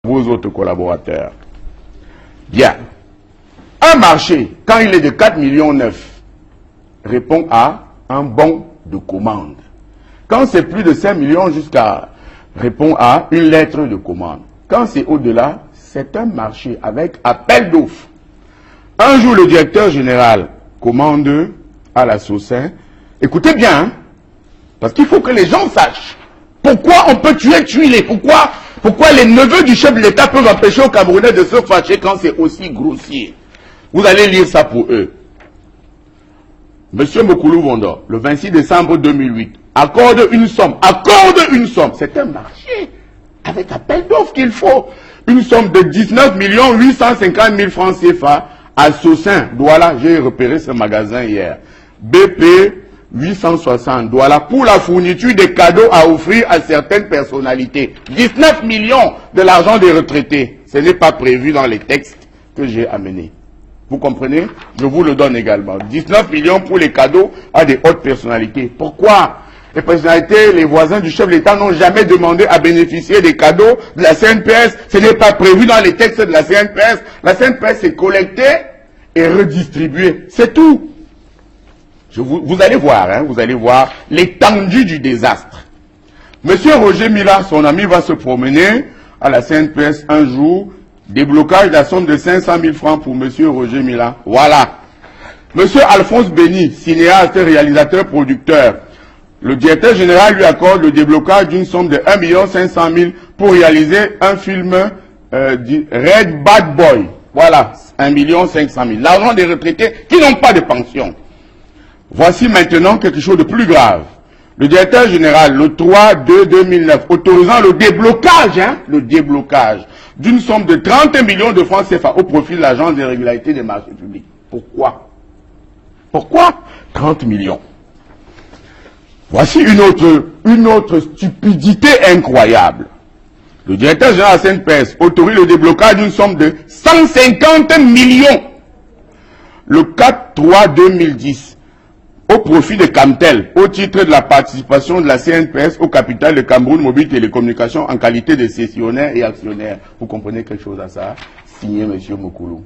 vos autres collaborateurs. Bien. Un marché, quand il est de 4,9 millions, répond à un bon de commande. Quand c'est plus de 5 millions répond à une lettre de commande. Quand c'est au-delà, c'est un marché avec appel d'offres. Un jour, le directeur général commande à la Socin. Écoutez bien, hein, parce qu'il faut que les gens sachent pourquoi on peut tuer. Pourquoi les neveux du chef de l'État peuvent empêcher aux Camerounais de se fâcher quand c'est aussi grossier. Vous allez lire ça pour eux. Monsieur Mokoulou Vondo, le 26 décembre 2008, accorde une somme. C'est un marché avec appel d'offres qu'il faut. Une somme de 19 850 000 francs CFA à Socin, Douala. J'ai repéré ce magasin hier. BP 860 Douala pour la fourniture des cadeaux à offrir à certaines personnalités. 19 millions de l'argent des retraités. Ce n'est pas prévu dans les textes que j'ai amenés. Vous comprenez? Je vous le donne également. 19 millions pour les cadeaux à des hautes personnalités. Pourquoi? Les personnalités, les voisins du chef de l'État n'ont jamais demandé à bénéficier des cadeaux de la CNPS. Ce n'est pas prévu dans les textes de la CNPS. La CNPS est collectée et redistribuée. C'est tout. Vous allez voir, hein, vous allez voir l'étendue du désastre. Monsieur Roger Mila, son ami, va se promener à la CNPS un jour. Déblocage de la somme de 500 000 francs pour monsieur Roger Mila. Voilà. Monsieur Alphonse Béni, cinéaste, réalisateur, producteur. Le directeur général lui accorde le déblocage d'une somme de 1 500 000 pour réaliser un film Red Bad Boy. Voilà, 1 500 000. L'argent des retraités qui n'ont pas de pension. Voici maintenant quelque chose de plus grave. Le directeur général, le 3/2/2009, autorisant le déblocage d'une somme de 30 millions de francs CFA au profit de l'Agence des régularités des marchés publics. Pourquoi? Pourquoi 30 millions? Voici une autre stupidité incroyable. Le directeur général de la CNPS autorise le déblocage d'une somme de 150 millions le 4/3/2010 au profit de Camtel, au titre de la participation de la CNPS au capital de Cameroun Mobile Télécommunications en qualité de cessionnaire et actionnaire. Vous comprenez quelque chose à ça? Signé M. Mokoulou.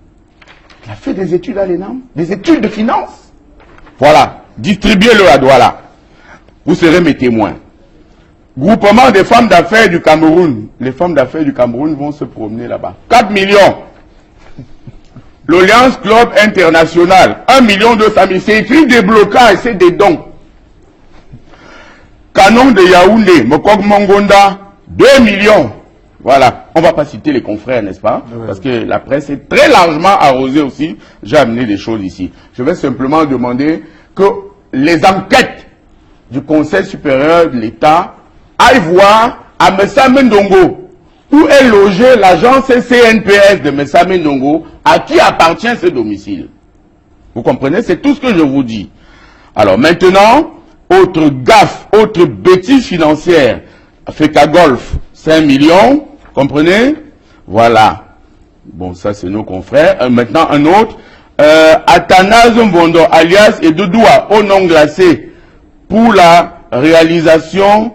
Il a fait des études à l'ENAM, des études de finance. Voilà, distribuez-le à Douala. Vous serez mes témoins. Groupement des femmes d'affaires du Cameroun. Les femmes d'affaires du Cameroun vont se promener là-bas. 4 millions. L'Alliance Club International, 1 200 000. C'est écrit déblocage, c'est des dons. Canon de Yaoundé, Mokok Mongonda, 2 millions. Voilà. On ne va pas citer les confrères, n'est-ce pas? Parce que la presse est très largement arrosée aussi. J'ai amené des choses ici. Je vais simplement demander que les enquêtes du Conseil supérieur de l'État aillent voir à Messa Mendongo où est logée l'agence CNPS de Messa Mendongo, à qui appartient ce domicile. Vous comprenez? C'est tout ce que je vous dis. Alors maintenant, autre gaffe, autre bêtise financière. Africa Golf, 5 millions, comprenez? Voilà. Bon, ça c'est nos confrères. Maintenant un autre. Athanase Mvondo, alias Edoudoua, au nom glacé, pour la réalisation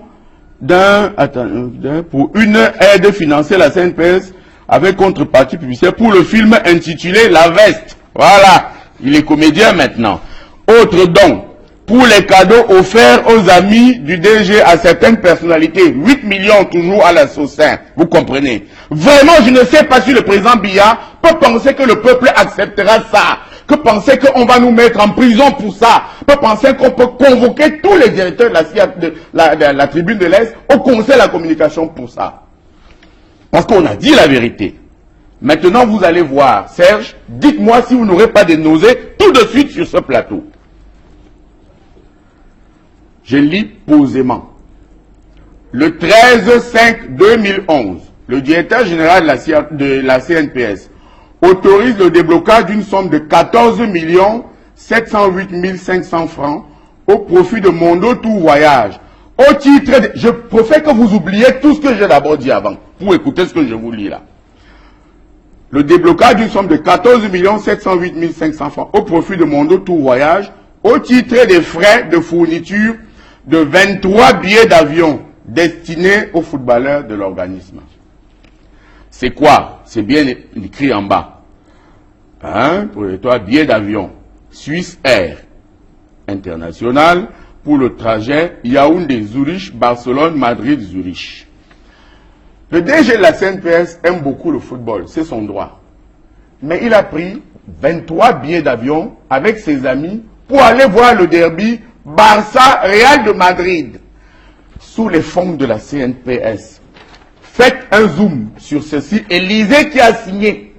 pour une aide financière à la CNPS avec contrepartie publicitaire pour le film intitulé La Veste. Voilà, il est comédien maintenant. Autre don, pour les cadeaux offerts aux amis du DG à certaines personnalités, 8 millions toujours à la Socin, vous comprenez. Vraiment, je ne sais pas si le président Biya peut penser que le peuple acceptera ça, que penser qu'on va nous mettre en prison pour ça, peut penser qu'on peut convoquer tous les directeurs de la tribune de l'Est au conseil de la communication pour ça. Parce qu'on a dit la vérité. Maintenant, vous allez voir. Serge, dites-moi si vous n'aurez pas de nausées tout de suite sur ce plateau. Je lis posément. Le 13/5/2011, le directeur général de la CNPS autorise le déblocage d'une somme de 14 708 500 francs au profit de Mondo Tour Voyage. Au titre de... Je préfère que vous oubliez tout ce que j'ai d'abord dit avant, pour écouter ce que je vous lis là. Le déblocage d'une somme de 14 708 500 francs au profit de Mondo Tour Voyage, au titre des frais de fourniture de 23 billets d'avion destinés aux footballeurs de l'organisme. C'est quoi? C'est bien écrit en bas. Hein? Pour toi, billet d'avion. Suisse Air International pour le trajet Yaoundé-Zurich, Barcelone-Madrid-Zurich. Le DG de la CNPS aime beaucoup le football, c'est son droit. Mais il a pris 23 billets d'avion avec ses amis pour aller voir le derby Barça-Real de Madrid sous les fonds de la CNPS. Faites un zoom sur ceci et lisez qui a signé.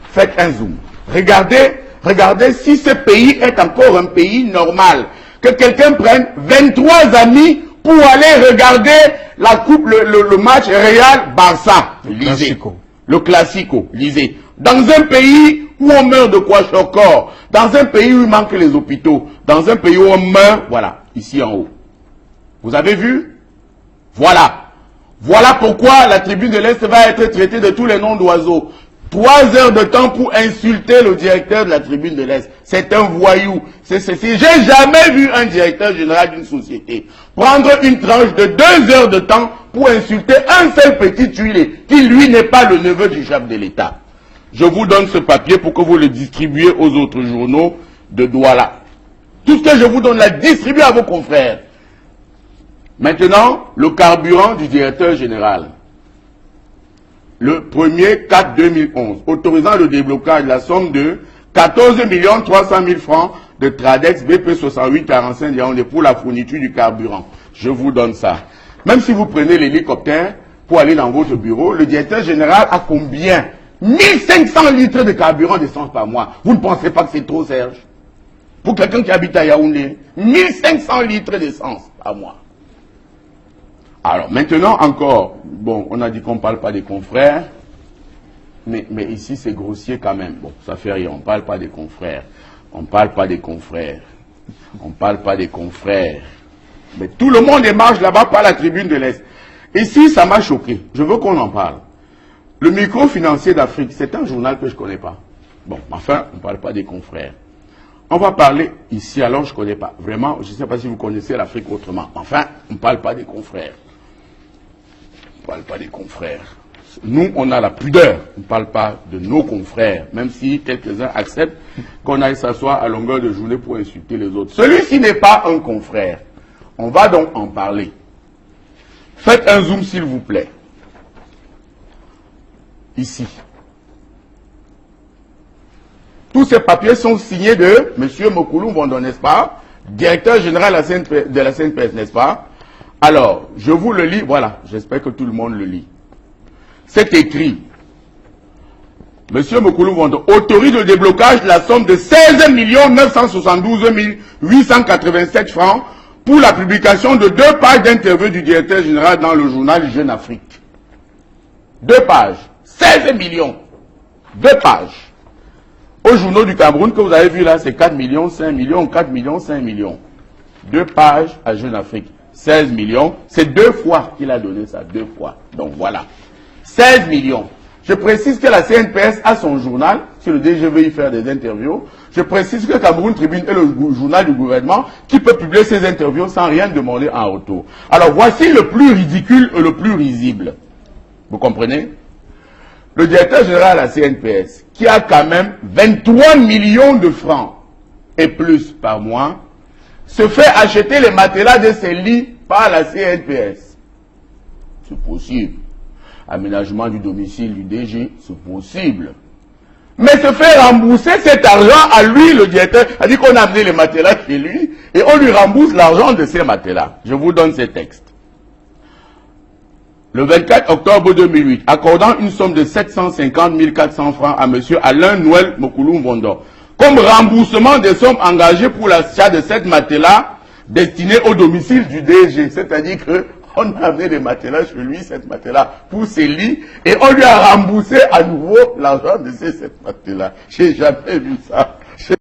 Faites un zoom. Regardez si ce pays est encore un pays normal. Que quelqu'un prenne 23 amis pour aller regarder la coupe, le match Real-Barça. Lisez. Le Classico. Lisez. Dans un pays où on meurt de kwashiorkor, dans un pays où il manque les hôpitaux, dans un pays où on meurt, voilà, ici en haut. Vous avez vu? Voilà. Voilà pourquoi la tribune de l'Est va être traitée de tous les noms d'oiseaux. 3 heures de temps pour insulter le directeur de la tribune de l'Est. C'est un voyou. J'ai jamais vu un directeur général d'une société prendre une tranche de 2 heures de temps pour insulter un seul petit tuilé qui, lui, n'est pas le neveu du chef de l'État. Je vous donne ce papier pour que vous le distribuiez aux autres journaux de Douala. Tout ce que je vous donne, là, distribuez à vos confrères. Maintenant, le carburant du directeur général. Le 1er 4 2011, autorisant le déblocage de la somme de 14 300 000 francs de Tradex BP 68 45 Yaoundé pour la fourniture du carburant. Je vous donne ça. Même si vous prenez l'hélicoptère pour aller dans votre bureau, le directeur général a combien? 1500 litres de carburant d'essence par mois. Vous ne pensez pas que c'est trop, Serge? Pour quelqu'un qui habite à Yaoundé, 1500 litres d'essence par mois. Alors, maintenant encore, bon, on a dit qu'on ne parle pas des confrères, mais ici c'est grossier quand même. Bon, ça fait rien, on ne parle pas des confrères. On ne parle pas des confrères. On ne parle pas des confrères. Mais tout le monde émarge là-bas par la tribune de l'Est. Ici, ça m'a choqué. Je veux qu'on en parle. Le micro-financier d'Afrique, c'est un journal que je ne connais pas. Bon, enfin, on ne parle pas des confrères. On va parler ici, alors je ne connais pas. Vraiment, je ne sais pas si vous connaissez l'Afrique autrement. Enfin, on ne parle pas des confrères. On ne parle pas des confrères. Nous, on a la pudeur. On ne parle pas de nos confrères, même si quelques-uns acceptent qu'on aille s'asseoir à longueur de journée pour insulter les autres. Celui-ci n'est pas un confrère. On va donc en parler. Faites un zoom, s'il vous plaît. Ici. Tous ces papiers sont signés de M. Mokulu Mvondo, n'est-ce pas? Directeur général de la CNPS, n'est-ce pas? Alors, je vous le lis, voilà, j'espère que tout le monde le lit. C'est écrit. M. Mokulu Mvondo autorise le déblocage de la somme de 16 972 887 francs pour la publication de 2 pages d'interview du directeur général dans le journal Jeune Afrique. 2 pages. 16 millions. 2 pages. Au journaux du Cameroun que vous avez vu là, c'est 4 millions, 5 millions, 4 millions, 5 millions. 2 pages à Jeune Afrique. 16 millions. C'est 2 fois qu'il a donné ça. 2 fois. Donc voilà. 16 millions. Je précise que la CNPS a son journal, si le DG veut y faire des interviews. Je précise que Cameroun Tribune est le journal du gouvernement qui peut publier ses interviews sans rien demander en retour. Alors voici le plus ridicule et le plus risible. Vous comprenez? Le directeur général de la CNPS, qui a quand même 23 millions de francs et plus par mois, se fait acheter les matelas de ses lits par la CNPS. C'est possible. Aménagement du domicile du DG, c'est possible. Mais se fait rembourser cet argent à lui, le directeur. A dit qu'on a amené les matelas chez lui et on lui rembourse l'argent de ces matelas. Je vous donne ces textes. Le 24 octobre 2008, accordant une somme de 750 400 francs à M. Alain Noël Mokulu Mvondo, comme remboursement des sommes engagées pour l'achat de cette matelas destinée au domicile du DG. C'est-à-dire qu'on a amené des matelas chez lui, cette matelas, pour ses lits, et on lui a remboursé à nouveau l'argent de cette matelas. J'ai jamais vu ça.